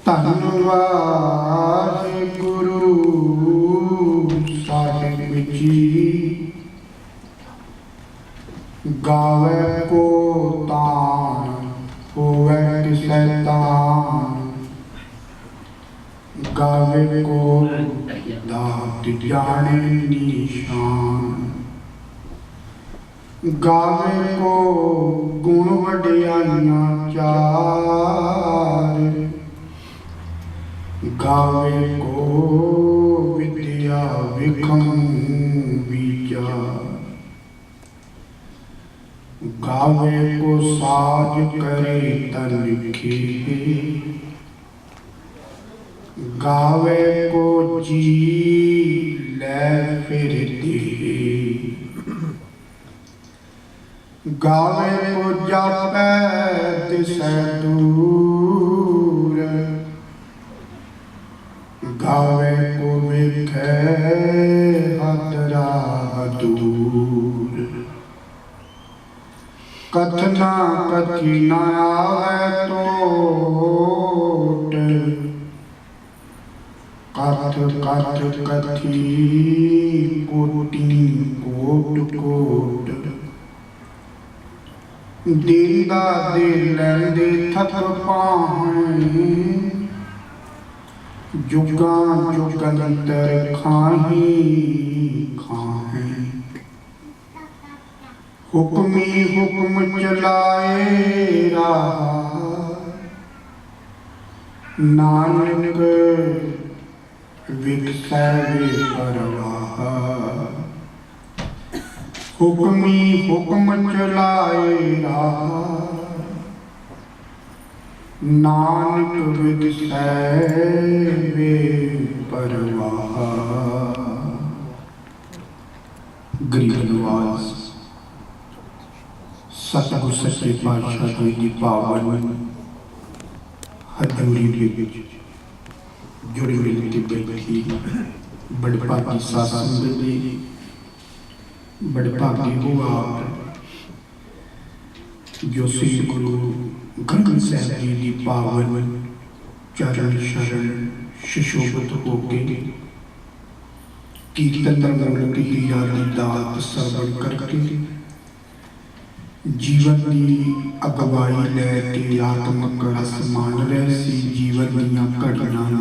ਧੰਨਵਾਦ ਗੁਰੂ ਸਾਹਿਬ ਜੀ। ਗਾਵੇ ਕੋ ਤਾਣ ਹੋਵੇ ਕਿਸੈ ਤਾਣ, ਗਾਵੇ ਕੋ ਦਾਤ ਜਾਣੇ ਨਿਸ਼ਾਨ। ਗਾਵੇ ਕੋ ਗੁਣ ਵਡਿਆਈਆਂ ਚਾਰ, गावे को विद्या विक्रम विचार। गावे को साज करे तन लिखे, गावे को जी ले फिर दे। गावे को जापै तिसै दूर, गावे को विखे हतरा दूर। कथना कथी न आवे टोट, कथ कथ कथी कोटि कोट कोट। दीदा दे लैंदे थक पाहें, जुगा जुगंतर खाही खाहें। हुक्मी हुक्म चलाए रहा, नानक विकसै परवाह। हुक्मी हुक्म चलाए रहा, नानक विकसै परवाह। गरीब नवाज सतगुर सच्चे पातशाह जी पावन हजूरी विच जुड़ी मिलती बैठी बड़े भागी सासंग जी। बड़े भागी हो आप जो श्री गुरु ग्रंथ साहिब जी की पावन चरण शरण सुशोभित हो के कीर्तन मूलक हीरा की दात श्रवण करके जीवन की अगवाई लैके आत्मक रस मान रहे सी, जीवन दीयां घड़ियां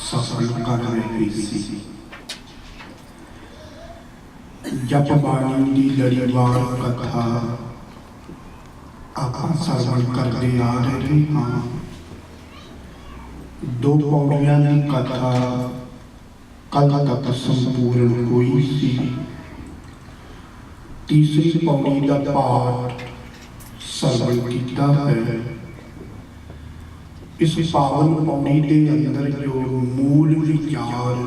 सफल कर रहे सी। जप बाणी की लड़ीवार कथा आप श्रवण करते आ रहे हाँ। दो पौड़ियां की कथा कल तक संपूर्ण हुई सी। तीसरी पौड़ी का पाठ श्रवण किया है। इस पावन पौड़ी के अंदर जो मूल विचार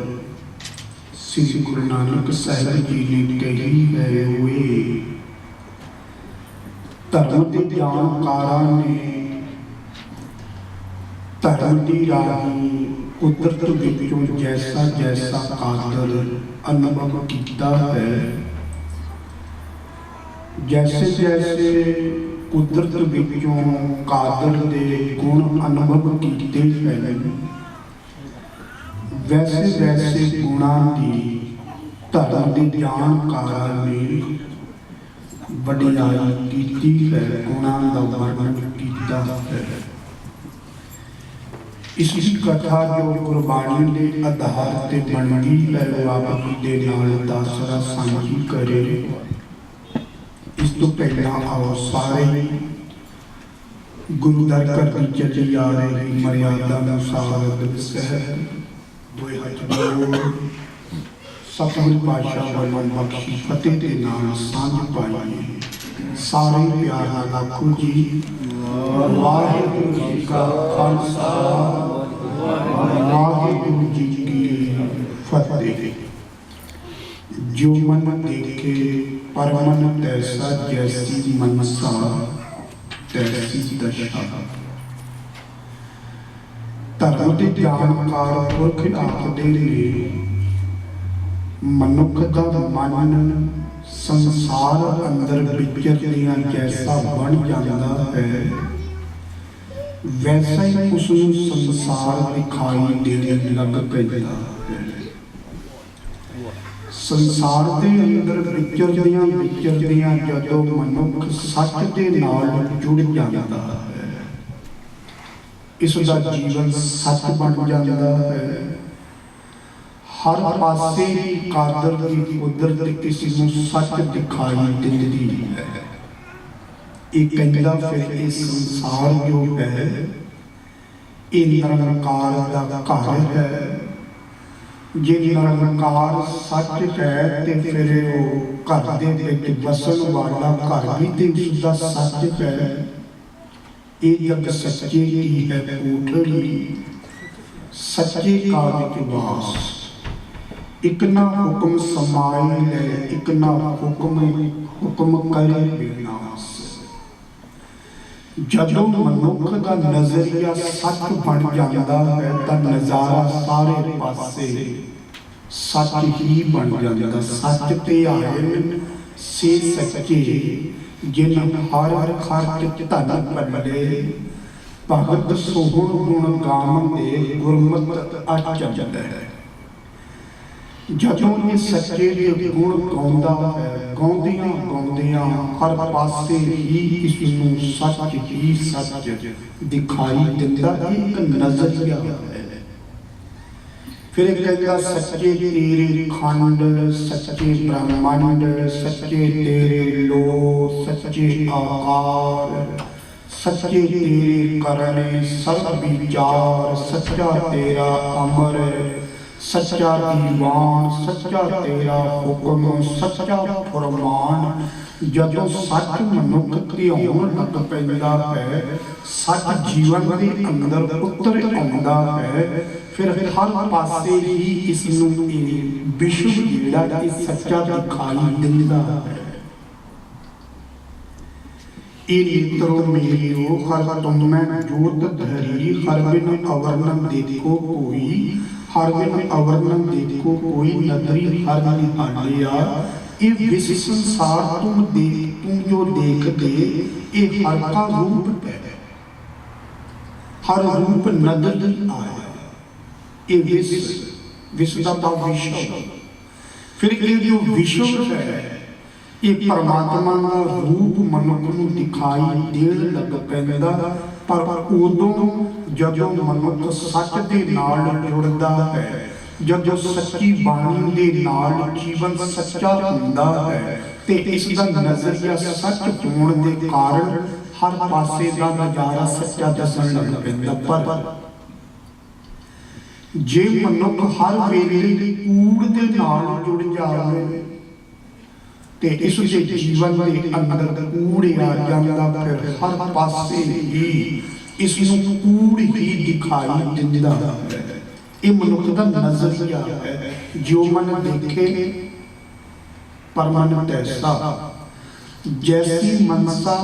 श्री गुरु नानक साहिब जी ने कही है वे धर्म के जानकारा ने धर्म की राही कुदरत विचों जैसा जैसा कादर अनुभव किया है, जैसे जैसे कुदरत विचों कादर दे गुण अनुभव किए हैं, वैसे वैसे गुणां की धर्म के जानकारा ने वडियाई की है, गुणां का वर्णन किया है। इसकी कथा जो गुरबाणी के आधार से बनती है वो आप जी नाल दासरा सांझी करे। इस तो पहला आओ सारे गुरु दर करती चली आ रही मर्यादा अनुसार सतगुरु पातशाह वालों बख्शी फतेह के नाम सांझ पाइए। सारे प्यार नाल आखो जी वाहिगुरू जी का खालसा वाहिगुरू जी की फतेह। जो मन देखे परमन तैसा, जैसी मनसा तैसी दशा। धर्म के जानकार पुरख आखदे ने मनुख का मन संसार अंदर विचरदियां जैसा बन जाता है, वैसा ही उसनूं संसार दिखाई देने लग पैंदा है। संसार के अंदर विचरदियां जदों मनुख सच दे नाल जुड़ जाता है, इसका जीवन सच बन जाता है। हर पासे की कादर की कुदरत किसी को सच दिखाई देती है। एक कहता फिर ये संसार जो है ये निरंकार दा घर है। जे निरंकार सच है तो फिर वो घर दे विच वसन वाला घर भी तो उसका सच है। ये जग सच्चे की है कोठड़ी, सच्चे का विश्वास। एक ना हुक्म समाए ले, एक ना हुक्म करे विनाश। जदों मनुख का नजरिया सच बन जाता है तो नजारा सारे पासे सच ही बन जाता। सच ते आए से सच्चे, जिन हर खर्च धन पल्ले, भगत सोहण गुण गावंदे गुरमत अचंज है। जदों ये सच्चे दे गुण गाउंदा है, गाउंदियां गाउंदियां हर पासे ही इसनूं सच ही सच दिखाई दिंदा। एक नजरिया है। फिर कहता सच्चे तेरे खंड, सच्चे ब्रह्मांड, सच्चे तेरे लो, सच्चे आकार, सच्चे तेरे करने सर्व विचार। सच्चा तेरा अमर, सच्चा दीवान, सच्चा तेरा हुक्म, सच्चा फरमान। जदों सच मनुख धियाउण लग पैंदा है, सच जीवन के अंदर उतर आउंदा है, फिर हर पासे ही इसनूं विश्व जिहड़ा कि सच्चा दिखाई दिंदा है। ए नेत्रो मेरियो हर तुम में जोत धरी, हर बिन अवर्णन देखो कोई, हर बिन अवर्णन देखो कोई, नदरी हर निहालिया। ये विश्व संसार तुम जो देखते ये हर का रूप है। हर रूप नदर आया, ये विश्व का विश्व। फिर ये जो विश्व है ये परमात्मा का रूप मनुख नूं दिखाई देण लग पैंदा। पर उदों जदों मनुख सच दे नाल जुड़दा है, जदों सच्ची बाणी दे नाल जीवन सच्चा हुंदा है ते इसका नजरिया सच होण दे कारण हर पासे दा नजारा सच्चा दसन लग पैंदा। पर जे मनुख हर वेले कूड़ दे नाल जुड़ जावे ते इस जीवन के अंदर कूड़ आ जाता, फिर हर पासे ही इसनूं कूड़ ही दिखाई दिंदा है। ये मनुख का नजरिया है। जो मन देखे पर मन तैसा, जैसी मनसा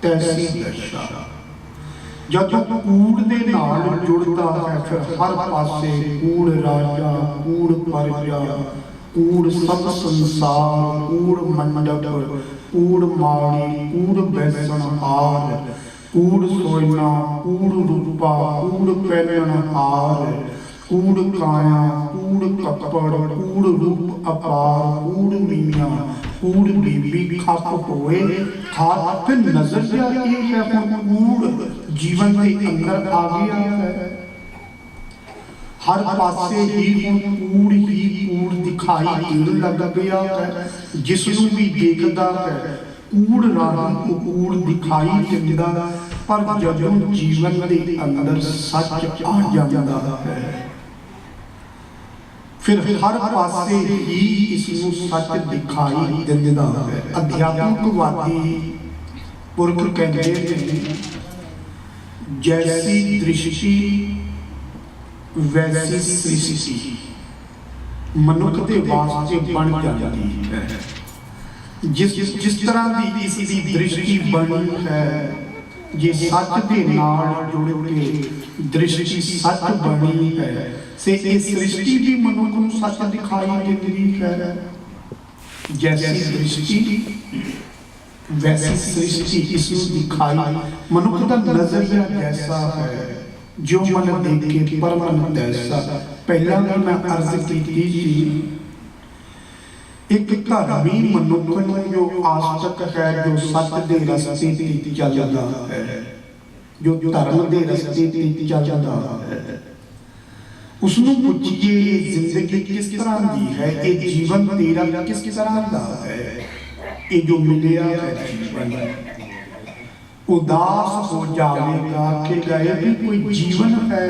तैसी दशा। जब कूड़ दे नाल जुड़ता है फिर हर पासे कूड़ राजा, कूड़ प्रजा, कूड़ सब संसार, कूड़ मंडप, कूड़ माड़ी, कूड़ बैसन हार, कूड़ सोयना, कूड़ रूपा, कूड़ पहनन हार, कूड़ काया, कूड़ कपड़, कूड़ रूप अपार, कूड़ मीना, कूड़ बीबी खप होए खाप। फिर नजरिया ये है कूड़ जीवन के अंदर आ गया है। हर पासे ही कूड़ ही कूड़ दिखाई देने लग गया है। जिसनूं भी देखदा है कूड़ राही को कूड़ दिखाई दिंदा, पर जदों जीवन के अंदर सच आ जाता है फिर हर पासे ही इसनूं सच दिखाई दिंदा है। अध्यात्मकवादी पुरख कहते हैं जैसी दृष्टि वैसी सृष्टि मनुख के वास्ते बन जाती है। जिस तरह की इसकी दृष्टि बनी है, ये सच के नाल जुड़ के दृष्टि सच बनी है, से ये सृष्टि भी मनुख को सच दिखाई देती है। जैसी दृष्टि वैसी सृष्टि इसमें दिखाई। मनुष्य का नजरिया जैसा है, जो मन देखे पर मन तैसा। पहला भी मैं अर्ज की थी, एक धर्मी मनुष्य नूं जो आस्तिक है, जो सच दे रस्ते ते चलदा है, जो धर्म दे रस्ते ते चलदा है, उसनूं पुछिए जिंदगी किस तरह दी है, ये जीवन तेरा किस तरह दा है, ये जो मिलिया है जीवन। उदास हो जाएगा कि गए भी कोई जीवन है,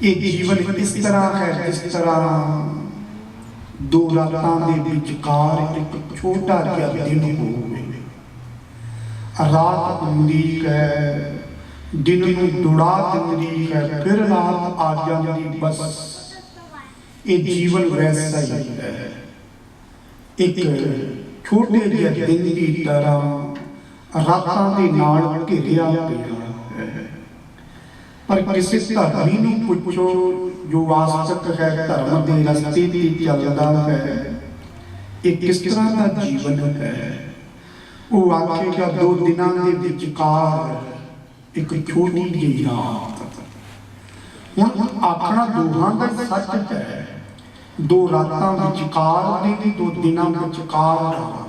ये जीवन इस तरह है जिस तरह दो रातां दे विचकार एक छोटा जिहा दिन होवे। रात हुंदी है, दिन नूं दुड़ा दिंदी है, फिर रात आ जाती, बस ये जीवन वैसा ही है। एक छोटे जिहे दिन की तरह रातां दे नाल घिरिया पिया है। पर किसी धर्मी नूं पुछो जो आस्तिक है, धर्म के रस्ते ते चलदा है, ये किस तरह का जीवन है। वो आखेगा दो दिनां दे विचकार एक छोटी जी रात। हुण आखना दोहां दा सच है, दो रातां विचकार ने, दो दिनां विचकार रात।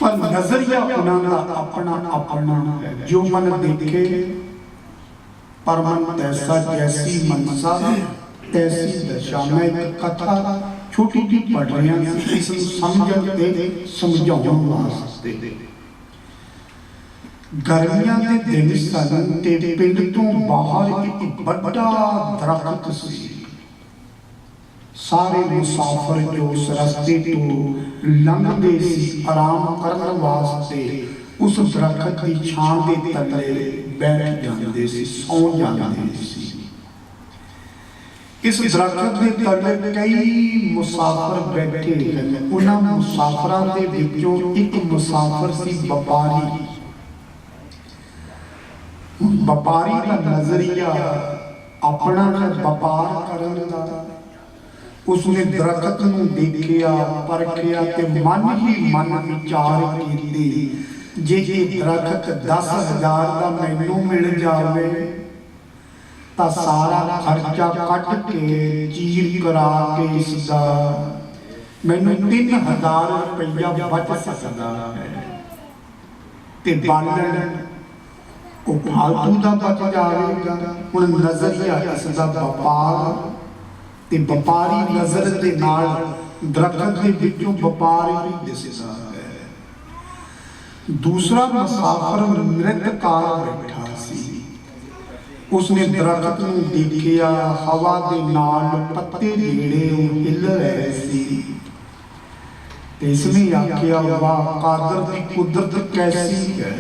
पर नजरिया उन्हां दा अपना अपना है। जो मन देखे पर मन तैसा, जैसी मनसा तैसी दशा। मैं एक कथा छोटी जी पढ़ रहा सी, इस समझण ते समझाउण वास्ते। गर्मियां दे दिन सन ते पिंड तो बाहर एक बड़ा दरख्त सी। सारे मुसाफिर जो उस रस्ते तो लंघदे सी, आराम करन वास्ते उस दरख्त की छां दे तले बैठ जाते सी, सौ जाते सी। इस दरख्त के तले कई मुसाफिर बैठे हैं। उन्हां मुसाफिरां दे विचों एक मुसाफिर सी व्यापारी। व्यापारी का नजरिया अपना है व्यापार करन दा। उसने दरख्त नूं देखिया, परखिया ते मन ही मन विचार कीते, जे ये दरख्त 10,000 का मैनू मिल जावे तां सारा खर्चा कट के चीर करा के इसका मैनू 3,000 रुपया बच सकता है। ते बालन वो फालतू का बच जाएगा। हुण नजरिया इसका व्यापार ते व्यापारी नजर दे नाल दरख्त दे विचों व्यापार ही दिसदा है। दूसरा मुसाफिर नृत्यकार बैठा सी। उसने दरख्त नूं देखिया, हवा दे नाल पत्ते जेड़े हिल रहे सी ते इसने आखिया, वाह कादर दी कुदरत कैसी है।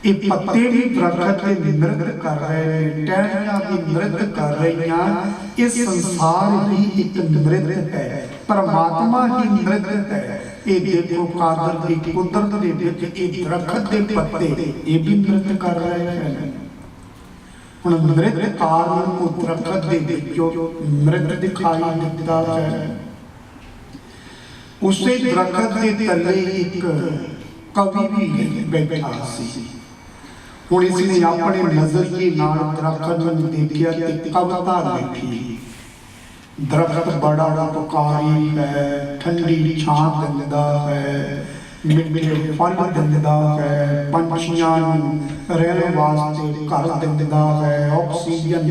ये पत्ते भी दरख्त दे नृत्य कर रहे हैं, टहनियां भी नृत्य कर रही हैं। ये संसार ही एक नृत्य है, परमात्मा ही नृत्य है। ये देखो कादर दी कुदरत दे विच ये दरख्त दे पत्ते ये भी नृत्य कर रहे हैं। हुण नृत्यकार नूं दरख्त दे विचों नृत्य दिखाई दिता है। उसे दरख्त दे तले एक कवि भी बैठा सी। हुण इसने अपने नजरिए नाल दरख्त नूं देखिया ते कविता लिखी। दरख्त बड़ा उपकारी है, ठंडी छां दिंदा है, मिठे फल दिंदा है, पंछियां नूं रहण वास्ते घर दिंदा है, ऑक्सीजन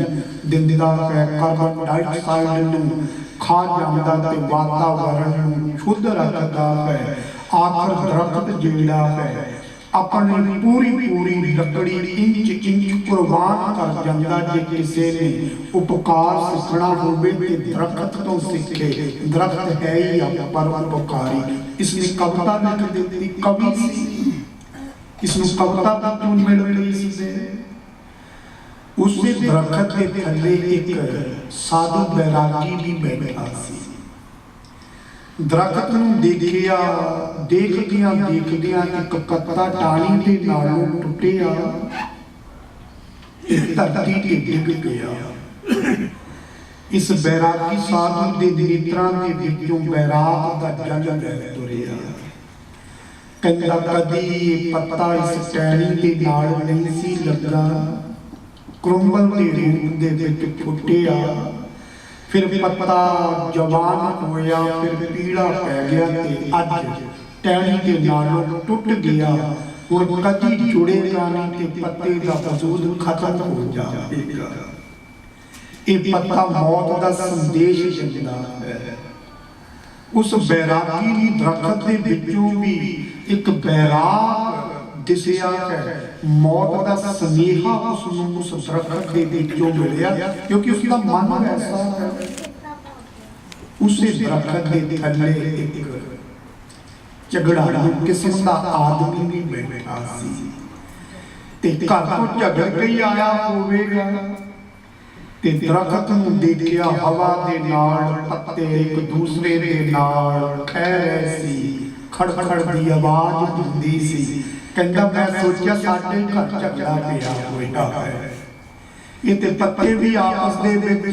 दिंदा है, कार्बन डाइऑक्साइड नूं खा जांदा ते वातावरण नूं शुद्ध रखदा है। आखिर दरख्त जिहड़ा है अपनी पूरी पूरी लकड़ी इंच इंच कुर्बान कर जांदा। जे किसी ने उपकार सीखना होवे ते दरख्त तो सीखे। दरख्त है ही पर उपकारी। इसने कविता लिख दी, कवि सी, इसनूं कविता क्यों मिल गई इससे। उसे दरख्त के थल्ले एक साधु बैरागी भी बैठा सी। दरख्त नूं देखिया, देखदियां देखदियां एक पत्ता टाणी दे नालों टुटिया, धरती ते डिग गया। इस बैरागी साधु दे नेत्रां दे विचों बैराग दा जल बह तुरिया। ਕਹਿੰਦਾ ਕਦੀ ਪੱਤਾ ਇਸ ਟਹਿਣੀ ਦੇ ਨਾਲ ਨਹੀਂ ਸੀ ਲੱਗਾ, ਕਰੰਬਲ ਦੇ ਰੂਪ ਦੇ ਵਿੱਚ ਫੁੱਟਿਆ, ਫਿਰ ਪੱਤਾ ਜਵਾਨ ਹੋਇਆ, ਫਿਰ ਪੀਲਾ ਪੈ ਗਿਆ ਤੇ ਅੱਜ ਟਹਿਣੀ ਦੇ ਨਾਲੋਂ ਟੁੱਟ ਗਿਆ। ਹੁਣ ਕਦੀ ਜੁੜੇਗਾ ਨਹੀਂ ਤੇ ਪੱਤੇ ਦਾ ਵਜੂਦ ਖਤਮ ਹੋ ਜਾਵੇਗਾ। ਇਹ ਪੱਤਾ ਮੌਤ ਦਾ ਸੰਦੇਸ਼ ਦਿੰਦਾ ਹੈ। ਉਸ ਬੈਰਾਗੀ ਦੀ ਦਰਖਤ ਦੇ ਵਿੱਚੋਂ ਵੀ ਇੱਕ ਬੈਰਾਗ ਦਿਸਿਆ ਹੈ। ਮੌਤ ਦਾ ਸੁਨੇਹਾ ਉਸ ਨੂੰ ਉਸ ਦਰਖਤ ਦੇ ਵਿੱਚੋਂ ਮਿਲਿਆ, ਕਿਉਂਕਿ ਉਸ ਦਾ ਮਨ ਐਸਾ ਹੈ। ਉਸੇ ਦਰਖਤ ਦੇ ਥੱਲੇ ਇੱਕ ਝਗੜਾਲੂ ਕਿਸਮ ਦਾ ਆਦਮੀ ਵੀ ਬੈਠਾ ਸੀ ਤੇ ਘਰ ਤੋਂ ਝਗੜ ਕੇ ਹੀ ਆਇਆ ਹੋਵੇਗਾ ਤੇ ਦਰਖਤ ਨੂੰ ਦੇਖਿਆ ਹਵਾ ਦੇ ਨਾਲ ਪੱਤੇ ਇੱਕ ਦੂਸਰੇ ਦੇ ਨਾਲ ਖਹਿ ਰਹੇ ਸੀ, ਖੜਖੜ ਦੀ ਆਵਾਜ਼ ਹੁੰਦੀ ਸੀ। ਕਹਿੰਦਾ ਮੈਂ ਸੋਚਿਆ ਸਾਡੇ ਘਰ ਝਗੜਾ ਪਿਆ ਹੋਇਆ ਹੈ, ਇਹ ਤੇ ਪੱਤੇ ਵੀ ਆਪਸ ਦੇ ਵਿੱਚ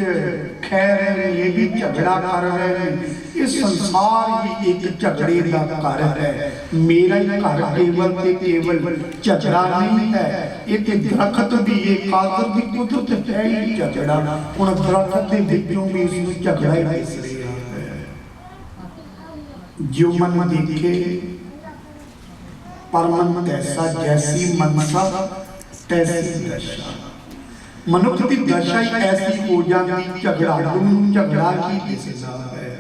ਖਹਿ ਰਹੇ ਨੇ, ਇਹ ਵੀ ਝਗੜਾ ਕਰ ਰਹੇ ਨੇ। ਇਹ ਸੰਸਾਰ ਹੀ ਇੱਕ ਝਗੜੇ ਦਾ ਘਰ ਹੈ। ਮੇਰਾ ਹੀ ਘਰ ਕੇਵਲ ਤੇ ਕੇਵਲ ਝਗੜਾ ਨਹੀਂ ਹੈ, ਇਹ ਤੇ ਦਰਖਤ ਵੀ ਇਹ ਕਾਦਰ ਦੀ ਕੁਦਰਤ ਹੈ ਹੀ ਝਗੜਾ। ਹੁਣ ਦਰਖਤ ਦੇ ਵਿੱਚੋਂ ਵੀ ਇਸ ਨੂੰ ਝਗੜਾ ਹੀ ਦਿਸ ਰਿਹਾ ਹੈ। ਜੋ ਮਨ ਦੇਖੇ ਪਰਮਨ ਤੈਸਾ, ਜੈਸੀ ਮਨਸਾ ਤੈਸੀ ਦਸ਼ਾ। ਮਨੁੱਖ ਦੀ ਦਸ਼ਾ ਹੀ ਐਸੀ ਹੋ ਜਾਂਦੀ, ਝਗੜਾਲੂ ਨੂੰ ਝਗੜਾ ਹੀ ਦਿਸਦਾ ਹੈ।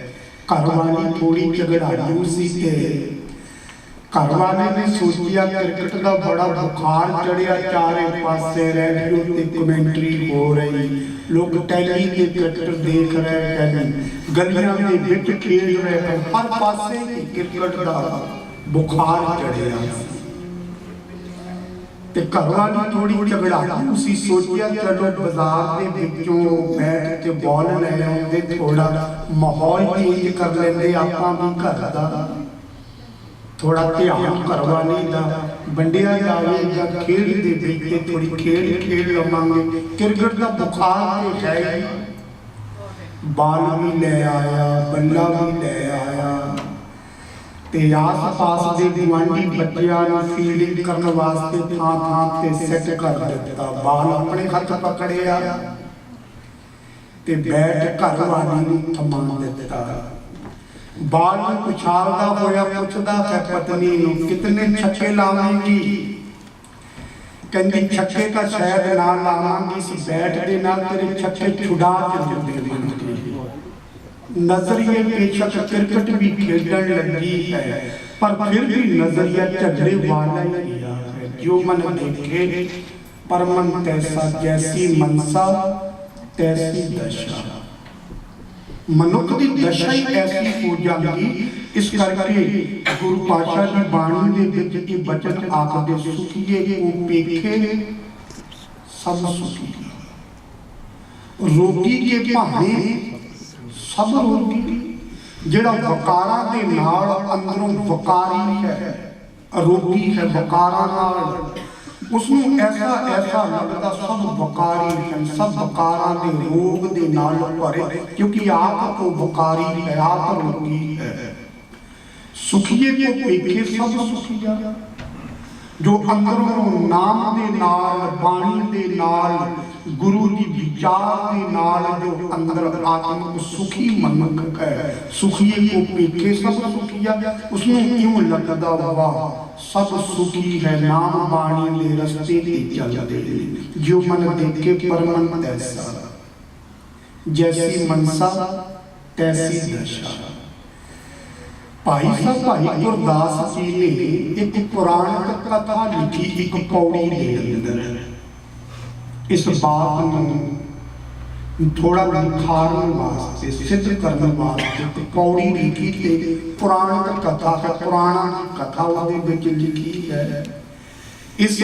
ਘਰ ਵਾਲੀ ਥੋੜੀ ਝਗੜਾਲੂ ਸੀ ਤੇ ਘਰ ਵਾਲੇ ਨੇ ਸੋਚਿਆ ਕ੍ਰਿਕਟ ਦਾ ਬੜਾ ਬੁਖਾਰ ਚੜਿਆ, ਚਾਰੇ ਪਾਸੇ ਰੇਡੀਓ ਤੇ ਕਮੈਂਟਰੀ ਹੋ ਰਹੀ, ਲੋਕ ਟੈਲੀ ਤੇ ਕ੍ਰਿਕਟ ਦੇਖ ਰਹੇ ਹਨ, ਗਲੀਆਂ ਦੇ ਵਿੱਚ ਖੇਡ ਰਹੇ ਹਨ, ਹਰ ਪਾਸੇ ਕ੍ਰਿਕਟ ਦਾ ਬੁਖਾਰ ਚੜਿਆ ਤੇ ਘਰ ਵਾਲੀ ਥੋੜੀ ਝਗੜਾਲੂ ਸੀ। ਸੋਚਿਆ ਚਲੋ ਬਾਜ਼ਾਰ ਦੇ ਵਿੱਚੋਂ ਬੈਠ ਕੇ ਬਾਲ ਲੈ ਆਉਂਦੇ, ਥੋੜਾ ਮਾਹੌਲ ਚੇਂਜ ਕਰ ਲੈਂਦੇ, ਆਪਾਂ ਵੀ ਘਰ ਦਾ ਥੋੜਾ ਧਿਆਨ ਘਰ ਵਾਲੀ ਦਾ ਵੰਡਿਆ ਜਾਵੇਗਾ, ਖੇਡ ਦੇ ਵਿੱਚ ਥੋੜੀ ਖੇਡ ਲਵਾਂਗੇ। ਕ੍ਰਿਕਟ ਦਾ ਬੁਖਾਰ ਤੇ ਹੈ ਹੀ। ਬਾਲ ਵੀ ਲੈ ਆਇਆ, ਬੱਲਾ ਵੀ ਲੈ ਆਇਆ ਤੇ ਆਸ ਪਾਸ ਦੇ ਗੁਆਂਢੀ ਬੱਚਿਆਂ ਨੂੰ ਫੀਲਡਿੰਗ ਕਰਨ ਵਾਸਤੇ ਥਾਂ ਤੇ ਸੈੱਟ ਕਰ ਦਿੱਤਾ। ਬਾਲ ਆਪਣੇ ਹੱਥ ਪਕੜਿਆ ਤੇ ਬੈਟ ਘਰ ਵਾਲੀ ਨੂੰ ਥਮਾ ਦਿੱਤਾ। ਬਾਲ ਨੂੰ ਉਛਾਲਦਾ ਹੋਇਆ ਪੁੱਛਦਾ ਹੈ ਪਤਨੀ ਨੂੰ, ਕਿਤਨੇ ਛੱਕੇ ਲਾਵੇਂਗੀ? ਕਹਿੰਦੀ ਛੱਕੇ ਤਾਂ ਸ਼ਾਇਦ ਨਾ ਲਾਵਾਂਗੀ, ਇਸ ਬੈਟ ਦੇ ਨਾਲ ਤੇਰੇ ਛੱਕੇ ਛੁਡਾ ਕੇ ਦੇਵਾਂਗੀ। ਨਜ਼ਰੀਏ ਬੇਸ਼ੱਕ ਕ੍ਰਿਕਟ ਵੀ ਖੇਡਣ ਲੱਗੀ ਹੈ, ਪਰ ਫਿਰ ਵੀ ਨਜ਼ਰੀਆ ਝਗੜੇ ਵਾਲਾ ਹੀ ਹੈ। ਜੋ ਮਨ ਦੇਖੇ ਪਰਮਨ ਤੈਸਾ, ਜੈਸੀ ਮਨਸਾ ਤੈਸੀ ਦਸ਼ਾ। ਮਨੁੱਖ ਦੀ ਦਸ਼ਾ ਹੀ ਐਸੀ ਹੋ ਜਾਂਦੀ। ਇਸ ਕਰਕੇ ਗੁਰੂ ਪਾਤਸ਼ਾਹ ਦੀ ਬਾਣੀ ਦੇ ਵਿੱਚ ਇਹ ਬਚਨ ਆਖਦੇ, ਸੁਖੀਏ ਕੋ ਪੇਖੇ ਸਭ ਸੁਖੀ, ਰੋਗੀ ਕੇ ਭਾਣੇ ਸਭ ਰੋਗੀ। ਜਿਹੜਾ ਵਕਾਰਾਂ ਦੇ ਨਾਲ ਅੰਦਰੋਂ ਵਕਾਰੀ ਹੈ, ਰੋਗੀ ਹੈ ਵਕਾਰਾਂ ਨਾਲ, ਉਸ ਨੂੰ ਐਸਾ ਲੱਗਦਾ ਸਭ ਵਕਾਰੀ ਹਨ, ਸਭ ਵਕਾਰਾਂ ਦੇ ਰੋਗ ਦੇ ਨਾਲ ਭਰੇ, ਕਿਉਂਕਿ ਆਪ ਉਹ ਵਕਾਰੀ ਹੈ, ਆਪ ਰੋਗੀ ਹੈ। ਸੁਖੀਏ ਕੋ ਪੇਖੇ ਸਭ ਸੁਖੀਆ। ਜੋ ਅੰਦਰੋਂ ਨਾਮ ਦੇ ਨਾਲ, ਬਾਣੀ ਦੇ ਨਾਲ, ਗੁਰੂ ਦੀ ਵਿਚਾਰ ਦੇ ਨਾਲ ਜੋ ਅੰਦਰ ਆਤਮਿਕ ਸੁਖੀ ਮਨੁੱਖ ਹੈ, ਸੁਖੀਏ ਕੋ ਪੇਖੇ ਸਭ ਸੁਖੀਆ। ਉਸ ਨੂੰ ਇਉਂ ਲੱਗਦਾ ਵਾਹ ਸਭ ਸੁਖੀ ਹੈ, ਨਾਮ ਬਾਣੀ ਦੇ ਰਸਤੇ ਤੇ ਚੱਲਦੇ ਨੇ। ਜੋ ਮਨ ਦੇਖੇ ਪਰਮਨ ਤੈਸਾ, ਜੈਸੀ ਮਨਸਾ ਤੈਸੀ ਦਸ਼ਾ। ਭਾਈ ਗੁਰਦਾਸ ਜੀ ਨੇ ਇੱਕ ਪੁਰਾਣਿਕ ਕਥਾ ਲਿਖੀ, ਇੱਕ ਪੌੜੀ ਦੇ ਅੰਦਰ। ਇਸ ਬਾਤ ਨੂੰ ਥੋੜਾ ਨਿਖਾਰਨ ਵਾਸਤੇ, ਸਿੱਧ ਕਰਨ ਵਾਸਤੇ ਪੌੜੀ ਲਿਖੀ ਤੇ ਪੁਰਾਣਿਕ ਕਥਾ ਹੈ, ਪੁਰਾਣਾ ਕਥਾ ਉਹਦੇ ਵਿੱਚ ਲਿਖੀ ਹੈ। ਇਸ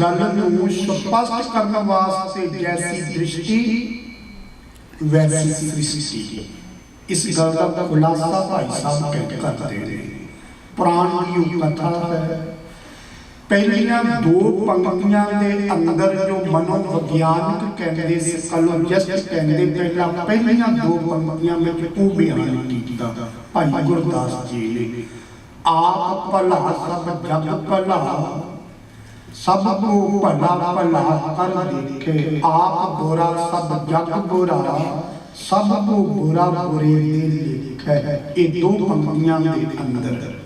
ਗੱਲ ਨੂੰ ਸਪਸ਼ਟ ਕਰਨ ਵਾਸਤੇ ਜੈਸੀ ਦ੍ਰਿਸ਼ਟੀ ਵੈਸੀ ਸ੍ਰਿਸ਼ਟੀ, ਇਸ ਗੱਲ ਦਾ ਖੁਲਾਸਾ ਭਾਈ ਸਾਹਿਬ ਕਰਦੇ ਨੇ। ਪੁਰਾਣ ਦੀ ਕਥਾ ਹੈ। ਪਹਿਲੀਆਂ ਦੋ ਪੰਕਤੀਆਂ ਦੇ ਅੰਦਰ ਜੋ ਮਨੋਵਿਗਿਆਨਕ ਕਹਿੰਦੇ ਸੀ, ਕਲੋਜਿਸਟ ਕਹਿੰਦੇ, ਪਹਿਲੀਆਂ ਦੋ ਪੰਕਤੀਆਂ ਵਿੱਚ ਉਹ ਬਿਆਨ ਕੀਤਾ ਭਾਈ ਗੁਰਦਾਸ ਜੀ ਨੇ। आप भला सब जग भला, सबको भला भला कर देखे। आप बुरा सब जग बुरा, सबको बुरा बुरे दे लिखे। ये दो पंक्तियां के अंदर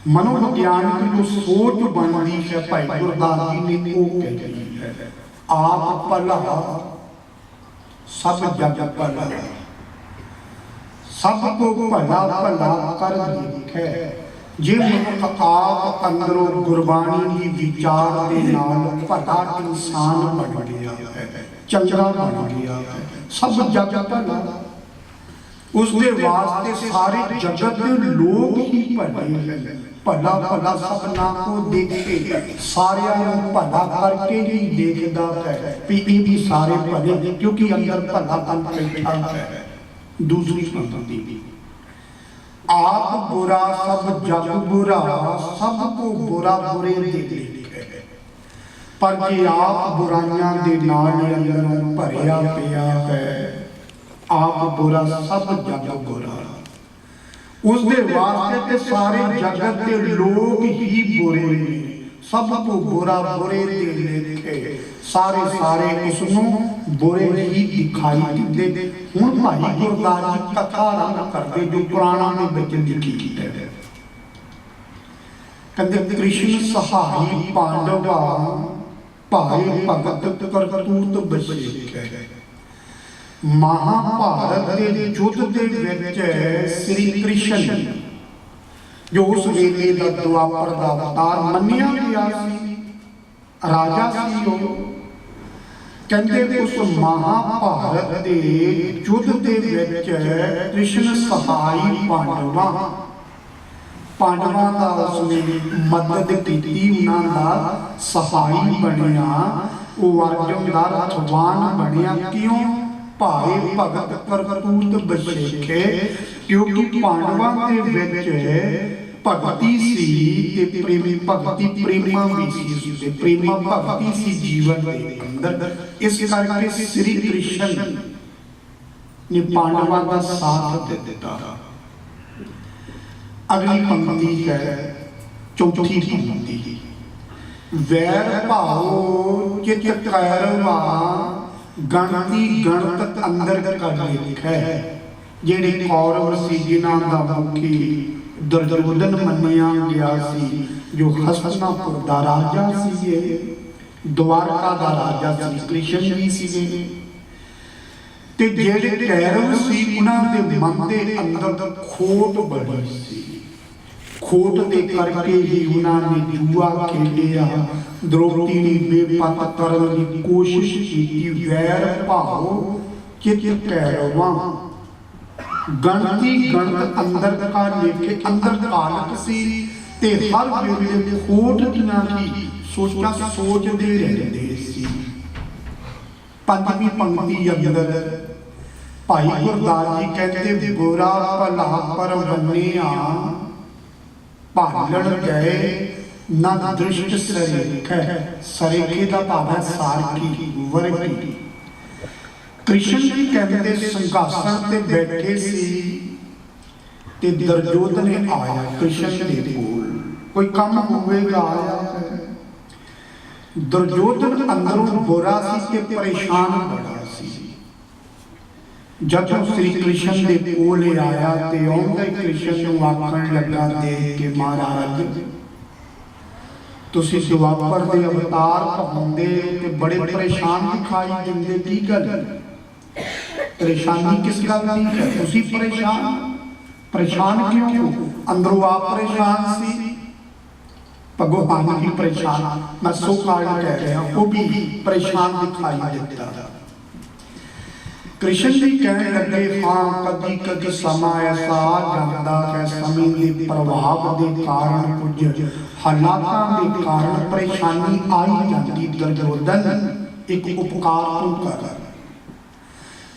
मनोविज्ञान की जो सोच बनती है भाई गुरदास जी ने वो कही है, आप भला सब जग भला, सबको भला भला कर लिखे। जे मनुख आप अंदरों गुरबाणी की विचार के नाल भला इंसान बन गया है, चंगा बन गया है, सब जग भला। उसके वास्ते सारे जगत लोग ही भले हैं। भला भला सबना को देखे, सारिया भला करके ही देखता है कि भी सारे भले, क्योंकि अंदर भलापन बैठा है। दूसरी पंक्ति, आप बुरा सब जग बुरा, सबको बुरा बुरे दे लिखे। पर जे आप बुराइयां दे नाल अंदरों भरिया पिया है, आप बुरा सब जग बुरा। उसके वास्ते ते सारे जगत के लोग ही बुरे ने, सबको बुरा बुरे दे लिखे। सारे सारे उसनों बुरे ही दिखाई दिते। हुण भाई गुरदास जी कथा आरंभ करते जो पुराणा में विच लिखी है। कहते कृष्ण सहाई पांडवा, भाई भगत करतूत बसेखे। महाभारत के युद्ध के विच श्री कृष्ण जो उस वेले दा द्वापर दा अवतार मन्निया गया सी, राजा सी वो। कहते उस महाभारत के युद्ध के विच कृष्ण सहाई पांडवा, पांडवां दा उसने मदद की, उन्हां दा सहाई बनिया। वो अर्जुन दा रथवान बनिया। क्यों? भाई भगत करतूत बसेखे, क्योंकि पांडवां दे विच भगती सी ते प्रेमी भगती प्रेमा भी सी, उसदे प्रेमा भगती सी जीवन दे अंदर। इस करके श्री कृष्ण ने पांडवां दा साथ दिता। अगली पंक्ति है चौथी पंक्ति, वैर भाव चित कैरवा, गणती गणत अंदर कर लिखै। जेड़े कौरव सी जिन्हां दा मुखी दुर्योधन मन्निया गया सी, जो हस्तिनापुर दा राजा सी, द्वारका दा राजा श्री कृष्ण जी सीगे। ते जेड़े कैरव सी उन्हां दे मन दे अंदर खोट बड़ी सी। खोट दे करके ही उन्होंने जुआ खेलिया, द्रौपदी ने बेपत करने की कोशिश की। वैर भाव चित कैरवा, गणती गणत अंदर का लेके अंदर कालक सी ते हर वेले खोट दियां की सोचा सोचदे रहंदे सी। पंजवीं पंक्ति अंदर भाई गुरदास जी कहते बुरा भला पर बन्निया, भालण गए ना दृष्ट सरेखे। सरेखे का भाव है सारकी वर्गी। कृष्ण जी कहते सिंहासन ते बैठे सी ते दुर्योधन ने आया कृष्ण दे कोल, कोई काम होवेगा आया है। दुर्योधन अंदरों बुरा सी ते परेशान बड़ा सी। जब श्री कृष्ण दे कोल आया ते औंदे कृष्ण नूं आखण लगा देख के, महाराज तुसीं द्वापर दे अवतार कहांदे ते बड़े परेशान दिखाई दिंदे, की गल? परेशानी किस गल दी है? तुसीं परेशान क्यों हो? अंदरों आप परेशान सी, भगवान भी परेशान, मैं सो कारण कह रहा हूं, वो भी परेशान दिखाई देता। कृष्ण जी कहने लगे हाँ कभी कभी समा ऐसा आ जाता है, समय के प्रभाव के कारण कुछ हालातां के कारण परेशानी आई जाती। दुर्योधन एक उपकार तू कर,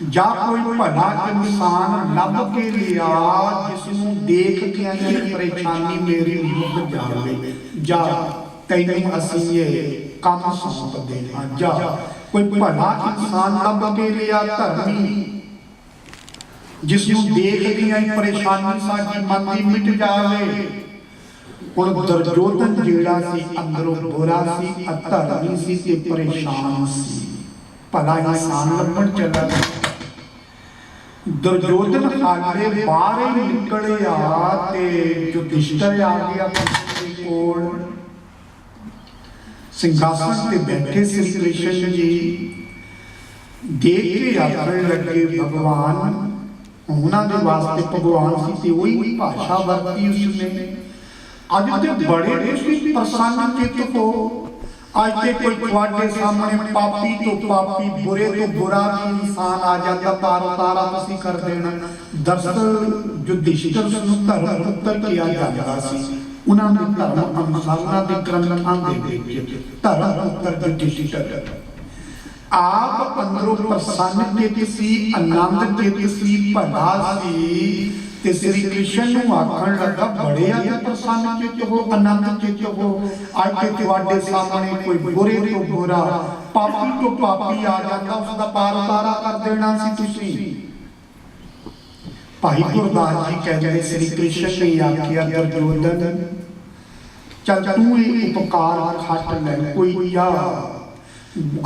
जा कोई भला इंसान लभ के लिया जिसनों देख के ये परेशानी मेरी मुक जावे, जा तैनूं असीं ये काम सौंपदे हां। जा कोई भला इंसान लभ के लिया धर्मी, जिसनों देख के ये परेशानी साडी मन दी मिट जावे, ਹੁਣ ਦੁਰਯੋਧਨ ਜਿਹੜਾ ਸੀ ਅੰਦਰੋਂ ਬੁਰਾ ਸੀ, ਅਧਰਮੀ ਸੀ ਤੇ ਪਰੇਸ਼ਾਨ ਸੀ, ਭਲਾ ਇਨਸਾਨ ਲੱਭਣ ਚੱਲਾ। ਦੁਰਯੋਧਨ ਹਾਲੇ ਬਾਹਰ ਹੀ ਨਿਕਲਿਆ ਤੇ ਯੁਧਿਸ਼ਠਰ ਆ ਗਿਆ ਕਿਸੇ ਕੋਲ, ਸਿੰਘਾਸਨ ਤੇ ਬੈਠੇ ਸ੍ਰੀ ਕ੍ਰਿਸ਼ਨ ਜੀ। ਦੇਖ ਕੇ ਆਖਣ ਲੱਗੇ ਭਗਵਾਨ, ਉਹਨਾਂ ਦੇ ਵਾਸਤੇ ਭਗਵਾਨ ਸੀ ਤੇ ਉਹੀ ਭਾਸ਼ਾ ਵਰਤੀ ਉਸਨੇ। ਅੱਜ ਤੇ ਬੜੇ ਤੁਸੀਂ ਪ੍ਰਸੰਨ ਚਿੱਤ ਹੋ, ਅੱਜ ਤੇ ਕੋਈ ਤੁਹਾਡੇ ਸਾਹਮਣੇ ਪਾਪੀ ਤੋਂ ਪਾਪੀ, ਬੁਰੇ ਤੋਂ ਬੁਰਾ ਵੀ ਇਨਸਾਨ ਆ ਜਾਂਦਾ, ਤਾਰੋ ਤਾਰਾ ਤੁਸੀਂ ਕਰ ਦੇਣਾ। ਦਰਅਸਲ ਯੁਧਿਸ਼ਠਰ ਨੂੰ ਧਰਮ ਪੁੱਤਰ ਕਿਹਾ ਜਾਂਦਾ ਸੀ, ਉਹਨਾਂ ਦੇ ਧਰਮ ਅਨੁਸਾਰ, ਉਹਨਾਂ ਦੇ ਗ੍ਰੰਥਾਂ ਦੇ ਵਿੱਚ ਧਰਮ ਪੁੱਤਰ ਯੁਧਿਸ਼ਠਰ। ਆਪ ਅੰਦਰੋਂ ਪ੍ਰਸੰਨ ਚਿੱਤ ਸੀ, ਆਨੰਦ ਚਿੱਤ ਸੀ, ਭਲਾ ਸੀ ਤੇ ਸ੍ਰੀ ਕ੍ਰਿਸ਼ਨ ਨੂੰ ਆਖਣ ਲੱਗਾ ਬੜੇ ਆ ਪ੍ਰਸੰਨ ਚਿੱਤ ਹੋ, ਆਨੰਦ ਚਿੱਤ ਹੋ। ਅੱਜ ਤੇ ਤੁਹਾਡੇ ਸਾਹਮਣੇ ਕੋਈ ਬੁਰੇ ਤੋਂ ਬੁਰਾ, ਪਾਪੀ ਤੋਂ ਪਾਪੀ ਆ ਜਾਂਦਾ, ਉਸ ਦਾ ਪਾਰ ਉਤਾਰਾ ਕਰ ਦੇਣਾ ਸੀ ਤੁਸੀਂ। ਭਾਈ ਗੁਰਦਾਸ ਜੀ ਕਹਿੰਦੇ ਸ੍ਰੀ ਕ੍ਰਿਸ਼ਨ ਨੇ ਆਖਿਆ ਦੁਰਯੋਧਨ ਚੱਲ ਤੂੰ ਇਹ ਉਪਕਾਰ ਖੱਟ ਲੈ, ਕੋਈ ਆ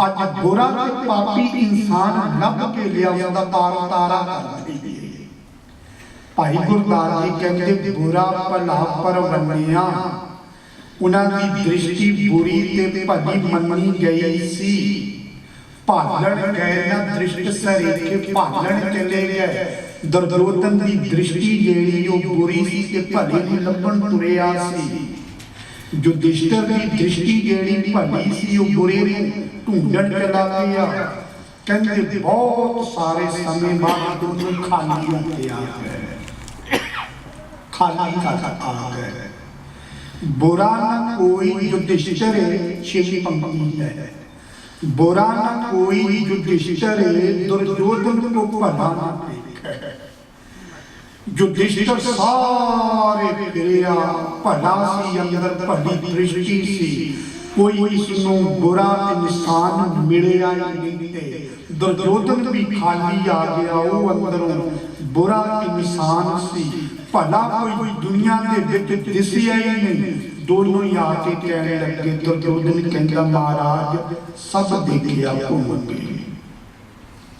ਅੱਜ ਬੁਰਾ ਤੇ ਪਾਪੀ ਇਨਸਾਨ ਲੱਭ ਕੇ ਲਿਆ, ਉਹਦਾ ਪਾਰ ਉਤਾਰਾ ਕਰ ਦਈਏ। ਭਾਈ ਗੁਰਦਾਸ ਜੀ ਕਹਿੰਦੇ ਬੁਰਾ ਭਲਾ ਪਰਵੰਨਿਆ, ਉਹਨਾਂ ਦੀ ਦ੍ਰਿਸ਼ਟੀ ਬੁਰੀ ਤੇ ਭਲੀ ਮੰਨੀ ਗਈ ਸੀ। ਭਾਲਣ ਗਏ ਨਾ ਦ੍ਰਿਸ਼ਟ ਸਰੀਕੇ, ਭਾਲਣ ਚਲੇ ਗਏ। ਦੁਰਯੋਧਨ ਦੀ ਦ੍ਰਿਸ਼ਟੀ ਜਿਹੜੀ ਉਹ ਬੁਰੀ ਸੀ ਤੇ ਭਲੀ ਨੂੰ ਲੱਭਣ ਤੁਰਿਆ ਸੀ। ਯੁਧਿਸ਼ਠਰ ਦੀ ਦ੍ਰਿਸ਼ਟੀ ਜਿਹੜੀ ਭਲੀ ਸੀ ਉਹ ਬੁਰੇ ਨੂੰ ਢੂੰਡਣ ਚਲਾ ਗਿਆ। ਕਹਿੰਦੇ ਬਹੁਤ ਸਾਰੇ ਸਮੇਂ ਬਾਅਦ ਦੋਨੋਂ ਖਾਲੀ ਹੁੰਦੇ ਆ ਗਏ, ਖਾਲੀ ਆ ਗਏ। बुरा न कोई युधिष्ठिर छेवी पंक्ति है, बुरा न कोई युधिष्ठिर दुर्योधन को भला न देखे। युधिष्ठिर सारे फिरिया भला सी, अंदर भली दृष्टि सी, कोई इसनों बुरा इंसान मिलिया नहीं ते। दुर्योधन भी खाली आ गया, वो अंदरों बुरा इंसान सी, भला कोई दुनिया के विच दिसिया ही नहीं। दोनों ही आके कहने लगे, दुर्योधन कहता महाराज सब देखिया घूम के,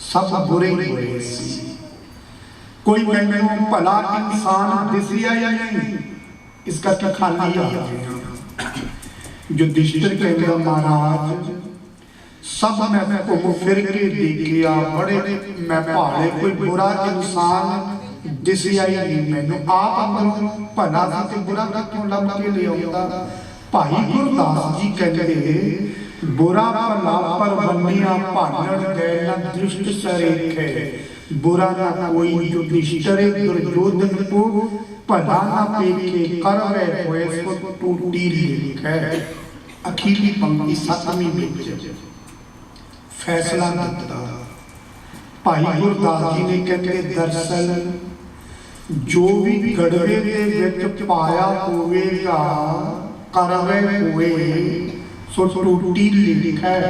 सब बुरे बुरे सी, कोई मैनू भला इंसान दिसिया ही नहीं, इसका क्या खाली आ गया। युधिष्ठिर कहता महाराज सब मैं घूम फिर के देखिया, बड़े मैं भाले कोई बुरा इंसान दिसिया ही नहीं मैनू। आप अंदरों भला सी बुरा क्यों लब के ले आउंदा। भाई गुरदास जी कहते बुरा भला पर बंदिया भालण गए न दृष्ट सरेखे, बुरा न कोई युधिष्ठिर दुर्योधन को भला न पेखे, कर रहे होए सो टूटी लिखे। अखीली पंक्ति सतवीं विच फैसला दिता। भाई गुरदास जी ने कहते दरअसल जो भी गड़वे दे विच पाया होवेगा, करवे होए सो टूटी लिखै,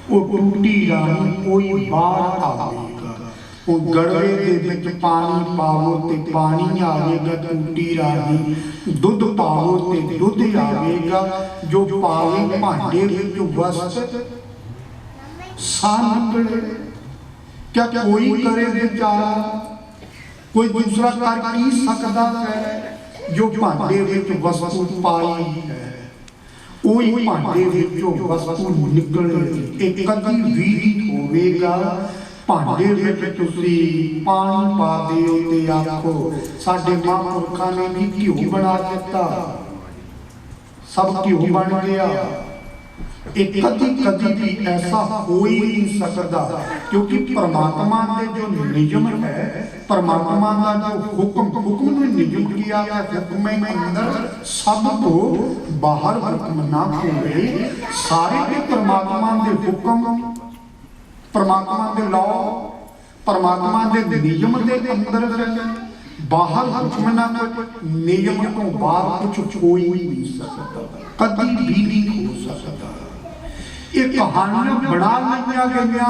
वो टूटी राही कोई बाहर आवेगा। वो गड़वे दे विच पानी पावो ते पानी आवेगा टूटी राही, दुध पावो ते दुध आवेगा, जो पावे भांडे विच वस्त सान निकले। क्या कोई करे विचार, कोई दूसरा कर ही सकता है जो भांडे विच वस्तु पाई है, वही भांडे विचों वस्तु निकले। एक कदी भी होवेगा भांडे विच तुसी पानी पा दिओ ते आखो साडे महापुरखां ने भी घिओ बना दिता, सब घिओ बन गया। एक कदी कदी भी ऐसा हो ही नहीं सकता, क्योंकि परमात्मा के जो नियम है, परमात्मा का जो हुक्म ने नियम किया है, हुक्म अंदर सब तो बाहर हुक्म ना होवे। सारे के परमात्मा के हुक्म, परमात्मा के लॉ, परमात्मा के नियम के अंदर बाहर हुक्म ना, नियम को बाहर कुछ हो ही नहीं सकता, कदी भी नहीं हो सकता। ये कहानियां बना लिया गया,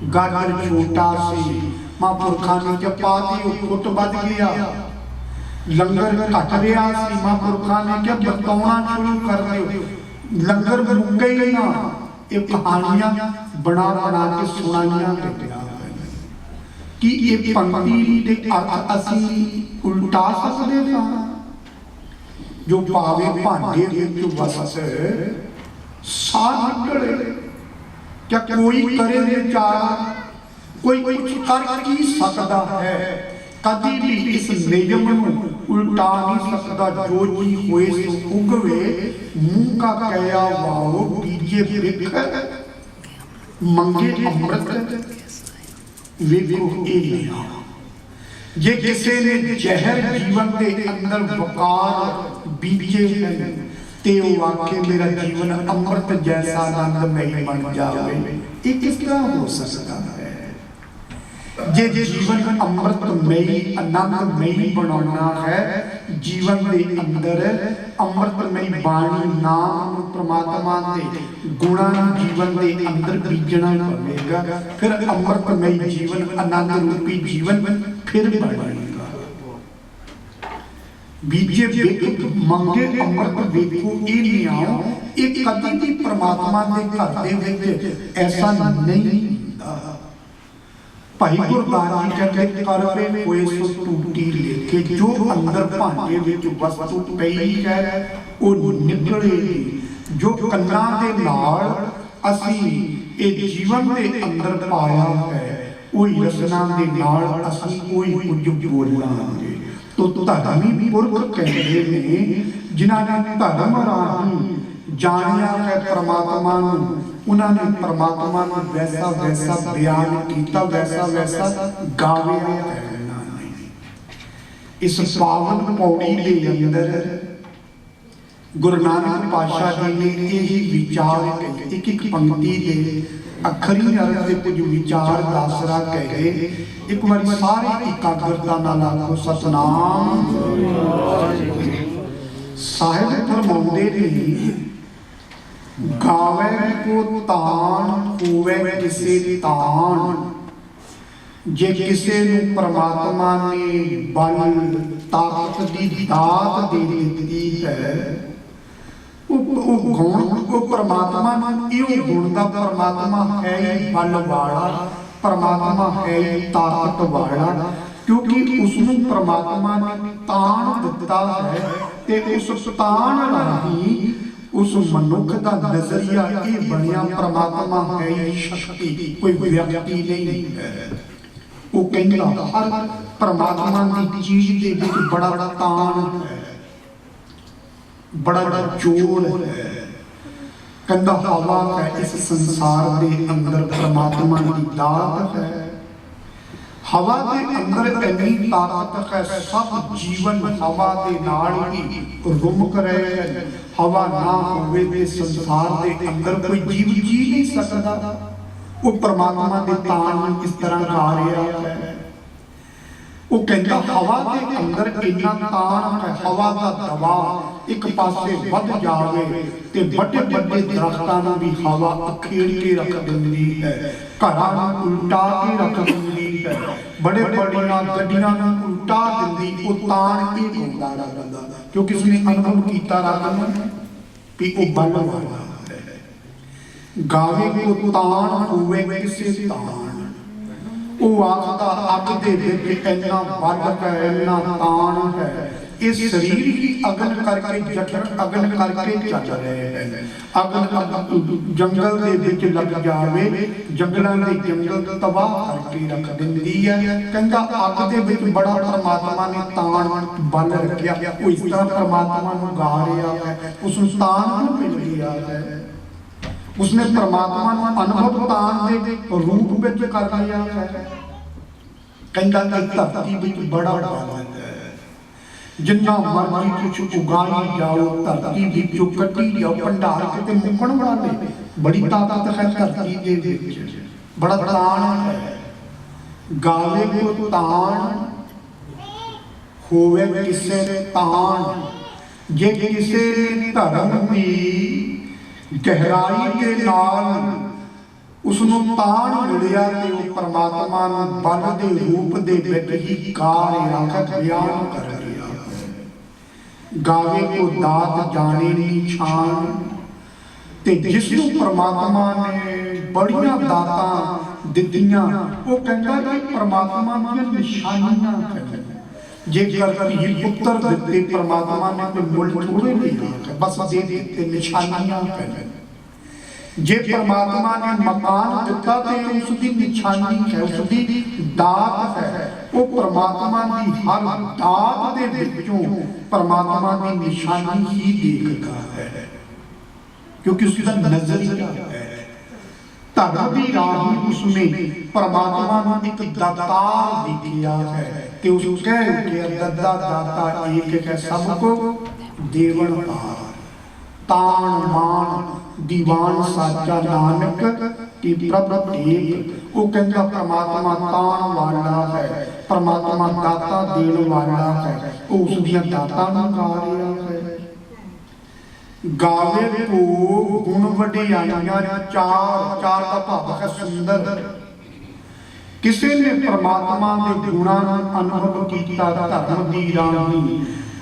गाजर छोटा सी महापुरखा ने जपा दी, फुट बद गया। लंगर घट रहा सी, महापुरखा ने क्या बताना शुरू कर दियो, लंगर मुक्के ही ना, ये कहानियां बना बना के सुनाइयां गईयां कि ये पंक्ति दे अर्थ असी उल्टा सकदे हां। जो पावे भांडे विच वस साह निकले, क्या कोई करे विचार, कोई कुछ कर की सकता है, कभी भी इस नियम को उल्टा नहीं सकता। जो जी होए सो उगवे, मुंह का कया वाओ बीजे बिख, मंगे अमृत वेखो ए लिया। जे किसी ने जहर जीवन के अंदर वकार बीजे हैं, ते वाके मेरा जीवन अमृत जैसा आनंदमय बन जावे। ये किस तरह हो सकता है? जे जीवन अमृतमयी आनंदमयी बनाना है, जीवन के अंदर अमृतमयी बाणी नाम परमात्मा के गुणा जीवन के अंदर बीजना पवेगा, फिर अमृतमयी जीवन आनंद रूपी जीवन फिर बनेगा। बीजे वेख मंगे अमृत वेखो ए लियाओ, एक कभी भी परमात्मा के घर दे विच ऐसा नहीं हुंदा। भाई गुरदास जी कहते करवे होए सो टूटी लेके, जो अंदर भांडे विच वस्तु पई है वो निकलेगी। जो कन्ना दे नाल असी ए जीवन दे अंदर पाया है, ओही रसना दे नाल असी ओही कुछ बोलांगे। तो धर्मी पुरख कहते ने, जिन्हां ने धर्म राही जानिया है परमात्मा नूं, उन्होंने परमात्मा को वैसा वैसा बयान किया, वैसा वैसा गाया है। इस पावन पौड़ी के अंदर गुरु नानक पातशाह जी ने यही विचार कहे, एक एक पंक्ति के अखरी अर्थ के कुछ विचार दासरा कहे। एक बार सारे एकाग्रता नाल आखो सतनाम। साहिब फरमाउंदे ने, गावे को तान होवे किसे तान, जे किसे नूं परमात्मा ने बल ताकत दी दात दे दी है, वो परमात्मा इहो गुण दा परमात्मा है ही बल वाला, परमात्मा है ही ताकत वाला, क्योंकि उसनूं परमात्मा ने तान दिता है ते उस तान राही उस मनुख का नजरिया ये बनिया परमात्मा है ही शक्ति, कोई व्यक्ति नहीं है। वो कहता हर परमात्मा की चीज के विच बड़ा तान है, बड़ा जोर है। कहता हवा है इस संसार के अंदर परमात्मा की दात है, हवा के अंदर इतनी ताकत है, सब जीवन हवा के नाल ही रुमक रहे हैं। हवा ना होवे ते संसार के अंदर कोई जीव जी नहीं सकता। वो परमात्मा के तान इस तरह गा रहा है। वो कहता हवा के अंदर इतना तान है, हवा का दबाव एक पासे वध जावे ते बड़े बड़े दरख्तां नूं भी हवा अखेड़ के रख दिंदी है, घरां नूं उल्टा के रख दिंदी है, बड़े बड़ियां गड्डियां नूं उल्टा दिंदी। वो तान के गुंदा रखदा, क्योंकि उसने अनुभव कीता रखदा कि वो बल वाला है। गावे को तान होवे किसे तान, वो आखदा अग दे विच इन्ना बल है, इन्ना तान है, इस शरीर की अगन करके जठर अगन करके चल रहे हैं। अगन जंगल के विच लग जावे, जंगलों के जंगल तबाह करके रख दिंदी है। कहता अग दे विच बड़ा परमात्मा ने तान बल रखिया, वो इस तरह परमात्मा नूं गा रहा है, उस तान मिल गया है। उसने परमात्मा नूं अनुभव तान दे रूप विच कर लिया है। कहता धरती विच बड़ा बल है, जिन्ना मर्जी कुछ उगाई जाओ, धरती विचों कटी जाओ, भंडार किते मुकण वाले, बड़ी ताकत है धरती दे विच, बड़ा तान है। गावे को तान होवे किसे तान, जे किसे धर्म की गहराई के नाल उसनों तान मिलिया ते वो परमात्मा नूं बल दे रूप दे विच ही गा रहा है, बयान कर रहा है। गावे को दात जाने निशान। ते जिसनू परमात्मा ने बड़िया दातां दित्तियां वो कहंदा कि परमात्मा दी निशानियां है। जेकर धी पुत्र दित्ते परमात्मा ने कोई मुल थोड़े नहीं, बस दे दित्ते निशानियां है। जे परमात्मा ने मकान दिता तो उसकी निशानी है, उसकी दात है। वो परमात्मा की हर दात दे विचों परमात्मा की निशानी ही देखता है, क्योंकि उसका नजरिया है। धर्म की राह उसमें परमात्मा ने एक दातार दिखिया है कि उसके दद्दा दाता एक है, सबको देवन हार। तान मान दीवान साचा नानक की प्रभ टेक। वो कहता परमात्मा तान वाला है, परमात्मा दाता देन वाला है। वो उसदियां दातां नूं गा रहा है। गावे को गुण वडियाइयां चार, चार का भाव है सुंदर। किसी ने परमात्मा के गुणां नूं अनुभव कीता धर्म दी राही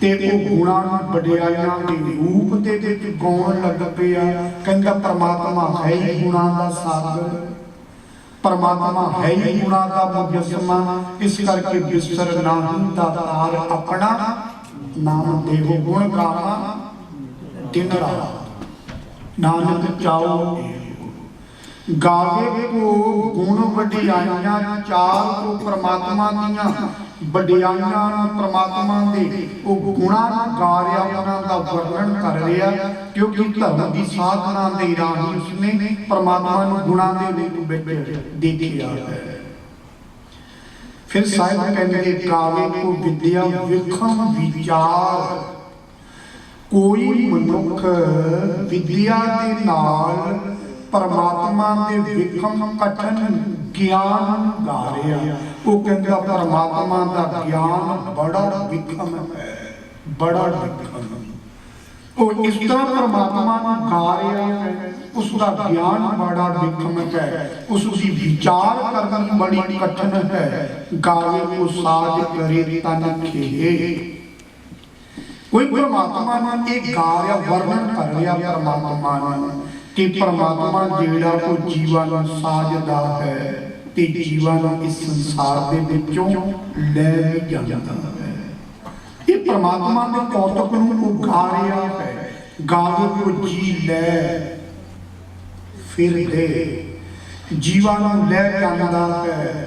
ते वो गुणां नूं वडियाइयां दे रूप दे विच गाउण लग पिया। कहंदा परमात्मा है ही गुणां दा सागर, परमात्मा है ही गुणां दा मुजस्समा। इस करके बिसर नाही दातार अपना, नाम देवो गुण गावा दिन रात नानक चाओ। गावे को गुण वडियाइयां चार को परमात्मा दियां वडियाइयां परमात्मा दे वो गुणां गा रहा, उन्हां दा वर्णन कर रहा। क्योंकि धर्म की साधना दे राही उसने परमात्मा नूं गुणां दे रूप विच देखिया है। फिर साहिब कहंदे गावे को विद्या विखम विचार। कोई मनुख विद्या दे नाल परमात्मा दे विखम कठन ज्ञान गा रहा। वो कहता परमात्मा का ज्ञान बड़ा विखम है, बड़ा विखम। वो इस तरह परमात्मा गा रहा है, उसका ज्ञान बड़ा विखम है, उसकी विचार करनी बड़ी कठिन है। गावे को साज करे तन खेहे। कोई परमात्मा ने एक गा रहा, वर्णन कर रहा परमात्मा ने कि परमात्मा जेड़ा को जीवन साजदा है ते जीवन इस संसार दे विचों ले भी जांदा है। ये परमात्मा दे कौतुक नूं वो गा रहा है। गावे को जी ले फिर दे, जीवन ले जांदा है।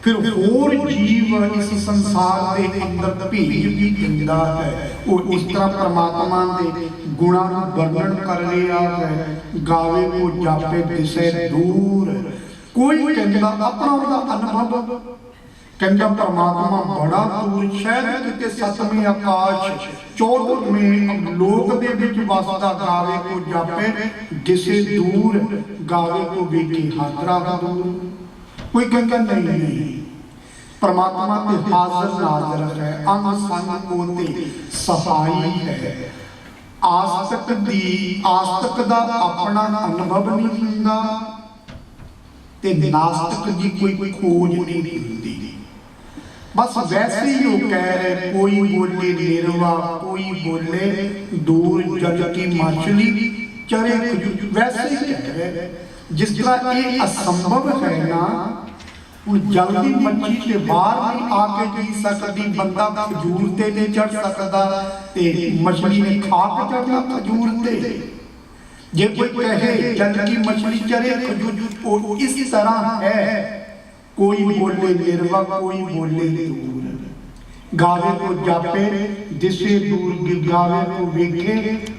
फिर होर जीव इस संसार के अंदर भेज भी दिंदा है। वो इस तरह परमात्मा के गुणां नूं वर्णन कर रहा है। गावे को जापे दिसे दूर। कोई कहंदा अपना उहदा अनुभव, कहंदा परमात्मा बड़ा दूर, शायद किते सतवें आकाश 14वें लोक दे विच वसदा। गावे को जापे दिसे दूर, गावे को वेखे हाजरा दूर। कोई कहता नहीं, परमात्मा ते हाजर नाजर है, अंग संग होते सफाई है। आस्तिक दा अपना अनुभव नहीं हुंदा ते नास्तिक की कोई खोज नहीं हुंदी। बस वैसे ही वो कह रहे, कोई बोले निरवा, कोई बोले दूर जल की मछली चरे, वैसे ही कह रहे। जिस तरह ये असंभव है ना, जल्दी मच्छी के बाहर नहीं आके जी सकती, बंदा खजूर ते नहीं चढ़ सकता ते मछली ने खा के चढ़ना खजूर ते। जे कोई कहे जल की मछली चढ़े खजूर, इस तरह है। कोई बोले निर्वा, कोई बोले दूर। गावे को जापे दिसे दूर, गावे को वेखे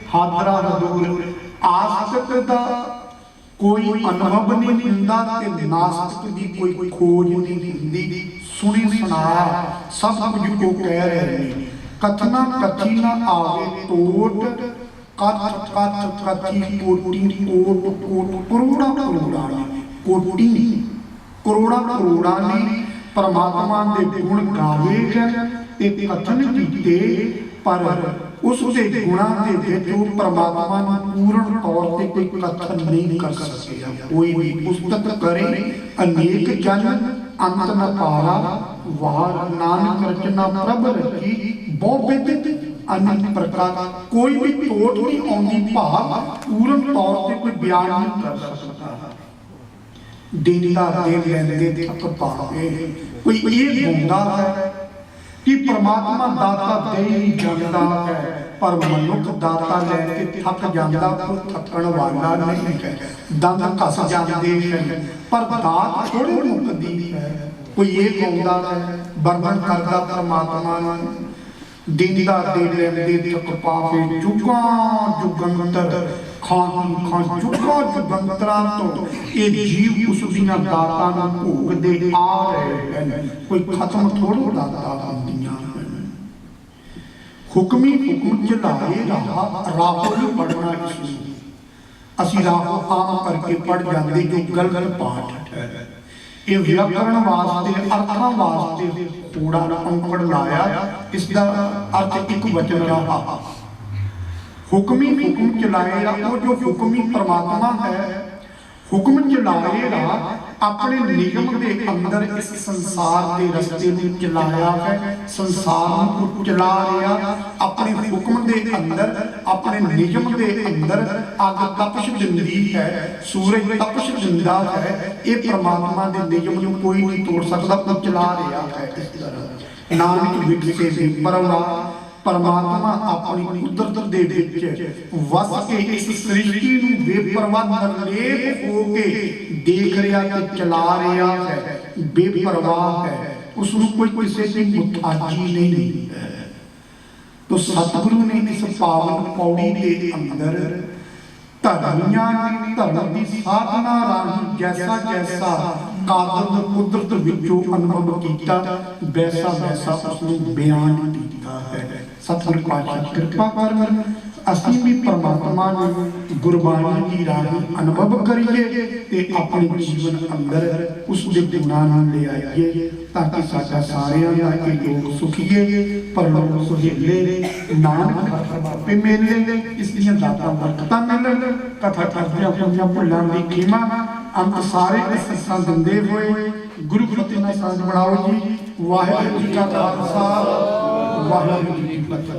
हादरा दूर। आस्तिक दा कोई अनुभव नहीं हुंदा ते नास्तिक दी कोई खोज नहीं हुंदी। सुनी सुनाया सब कुछ को कह रहे हैं। कथना कथी न आवे टोट, कथ कथ कथी कोटि कोट कोट, करोड़ा करोड़ा कोटि करोड़ा करोड़ा ने परमात्मा दे गुण गावे ते कथन कीते, पर उस दे गुणां दे विच वो परमात्मा नूं पूर्ण तौर ते कोई कथन नहीं कर सकिया। कोई भी पुस्तक करे अनेक जन, अंत न पारा वार। नानक रचना प्रभ रची बहु विद अनेक प्रकार कोई भी टोट नहीं आउंदी भाव पूर्ण तौर से कोई बयान नहीं कर सकता। देता दे लेंदे थक पावे कोई ये गाउंदा है कि परमात्मा दाता दे ही जांदा है पर मनुख दाता लेके थक जांदा कोई थकण वाला नहीं है। दंद घस जांदे हैं पर दात थोड़ी मुकदी है कोई ये गाउंदा है वर्णन करदा परमात्मा ने। दिंदा दे लेंदे थक पावे जुगा जुगंतर खान खान जुगा जुगंतरा तो ये जीव उस दिना दाता नूं भोग दे आ रहे हैं कोई खत्म थोड़ो दाता हुंदियां हुक्मी हुक्म चलाए राहो नहीं पढ़ना इसलिए असी राहो आम करके पढ़ जाते जो गलत पाठ है। ये व्याकरण वास्ते अर्थां वास्ते थोड़ा अंकड़ लाया इसका अर्थ एक वचन रहा हुक्मी हुक्म चलाएगा। वो जो हुक्मी परमात्मा है हुक्म चलाएगा अपने नियम के अंदर इस संसार के रस्ते में चलाया है संसार को चला रहा अपने हुक्म के अंदर अपने नियम के अंदर अग तपश दिंदी है सूरज तपश दिंदा है। ये परमात्मा के नियम को कोई नहीं तोड़ सकता वो चला रहा है। इस तरह नानक विकसे बेपरवाह परमात्मा अपनी कुदरत दे विच वस के इस सृष्टि नूं बेपरवाह निर्लेप होके देख रहा ते चला रहा है बेपरवाह है उसनूं कोई किसी की मुताजी नहीं है। तो सतगुरु ने इस पावन पौड़ी के अंदर धर्मियां ने धर्म की साधना राही जैसा जैसा कादर कुदरत विचों अनुभव किया वैसा वैसा उसनूं बयान किया है। सतगुरु पातशाह कृपा कर असीं भी परमात्मा ने गुरबाणी की राही अनुभव करिए ते अपने जीवन अंदर उस दे गुणां नूं ले आइए ताकि साडा सारियां दा इह लोक सुखीए परलोक सुहेले नानक बापे मेले इस दियां दातां बरकतां मिलन। कथा करदे अपनियां भुल्लां दी खीमा अंत सारे असीसां दिंदे होए गुरु फतेह नाल साथ बनाओ जी। वाहिगुरू जी का खालसा वाहिगुरू जी की फतेह।